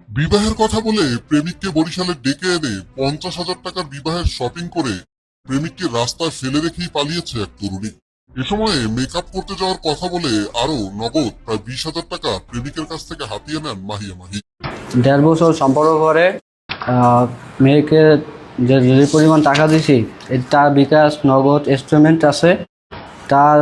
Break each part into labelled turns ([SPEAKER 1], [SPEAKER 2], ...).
[SPEAKER 1] বিবাহের কথা বলে প্রেমিককে বরিশালে ডেকে এনে 50,000 টাকার বিবাহের শপিং করে প্রেমিককে রাস্তায় ফেলে রেখেই পালিয়েছে এক তরুণী। এ সময়ে মেকআপ করতে যাওয়ার কথা বলে আরো নগদ প্রায় 20,000 টাকা প্রেমিকের কাছ থেকে হাতিয়ে নেন মাহিয়া মাহি।
[SPEAKER 2] 1.5 বছর সম্পর্ক করে মেয়েকে যে পরিমাণ টাকা দিছি তার বিকাশ নগদ এস্টিমেট আছে, তার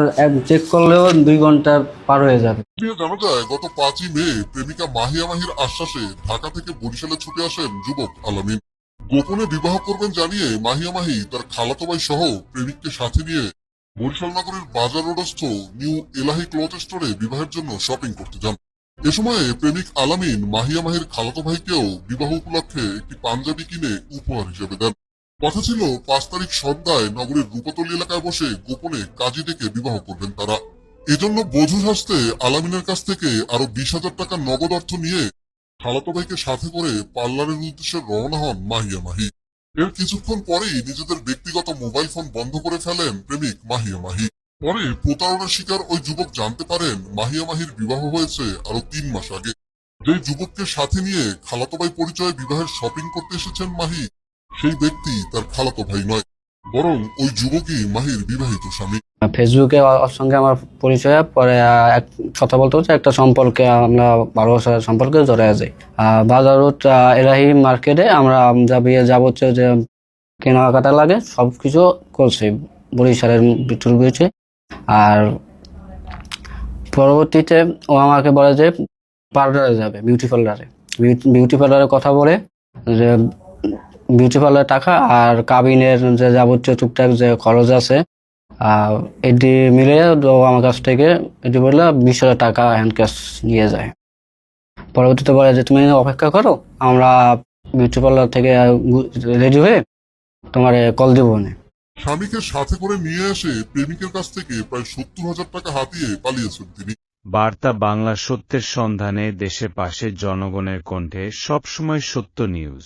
[SPEAKER 2] চেক করলেও 2 ঘন্টা পার হয়ে যাবে।
[SPEAKER 1] জানা যায় গত 5ই মে প্রেমিকা মাহিয়া মাহির আশ্বাসে ঢাকা থেকে বরিশালে ছুটে আসেন যুবক আলামিন। গোপনে বিবাহ করবেন জানিয়ে মাহিয়া মাহি তার খালাতো ভাই সহ প্রেমিককে সাথে নিয়ে বরিশাল নগরের বাজার রোডস্থ নিউ এলাহি ক্লথ স্টোরে বিবাহের জন্য শপিং করতে যান। এ সময়ে প্রেমিক আলামিন মাহিয়া মাহির খালাতো ভাইকেও বিবাহ উপলক্ষে একটি পাঞ্জাবি কিনে উপহার হিসেবে দেন। কথা ছিল 5 তারিখ সন্ধ্যায় নগরের রূপাতলী এলাকায় বসে গোপনে কাজী ডেকে বিবাহ করবেন তারা। এজন্য বধূ সাজতে আলামিনের কাছ থেকে আরো 20,000 টাকা নগদ অর্থ নিয়ে খালাতো ভাইকে সাথে করে পার্লারের উদ্দেশ্যে রওনা হন মাহিয়া মাহি। এর কিছুক্ষণ পরেই নিজেদের ব্যক্তিগত মোবাইল ফোন বন্ধ করে ফেলেন প্রেমিক মাহিয়া মাহি। পরে প্রতারণার শিকার ওই যুবক জানতে পারেন মাহিয়া মাহির বিবাহ হয়েছে আরো 3 মাস আগে। যে যুবককে সাথে নিয়ে খালাতো ভাই পরিচয়ে বিবাহের শপিং করতে এসেছেন মাহি, সেই ব্যক্তি তার খালাতো ভাই নয়, বরং ওই যুবকই মাহির বিবাহিত স্বামী।
[SPEAKER 2] ফেসবুকে ওর সঙ্গে আমার পরিচয়, পরে এক কথা বলতে হচ্ছে একটা সম্পর্কে আমরা ভালোবাসার সম্পর্কে জড়ায় যাই। বাজার রোড এলাহি মার্কেটে আমরা যাবতীয় যে কেনাকাটা লাগে সবকিছু করছি বরিশালের বিটুল বিচে। আর পরবর্তীতে ও আমাকে বলে যে পার্লারে যাবে, বিউটি পার্লারের কথা বলে যে বিউটি পার্লারের টাকা আর কাবিনের যে যাবতীয় টুকটাক যে খরচ আছে এটি মিলে ও আমার কাছ থেকে এটি বললে 20,000 টাকা হ্যান্ড ক্যাশ নিয়ে যায়। পরবর্তীতে বলে যে তুমি অপেক্ষা করো, আমরা বিউটি পার্লার থেকে রেডি হয়ে তোমার কল দিব না।
[SPEAKER 1] স্বামীকে সাথে করে নিয়ে এসে প্রেমিকের কাছ থেকে প্রায় 70,000 টাকা হাতিয়ে পালিয়েছেন তিনি।
[SPEAKER 3] বার্তা বাংলা, সত্যের সন্ধানে, দেশের পাশে, জনগণের কণ্ঠে, সবসময় সত্য নিউজ।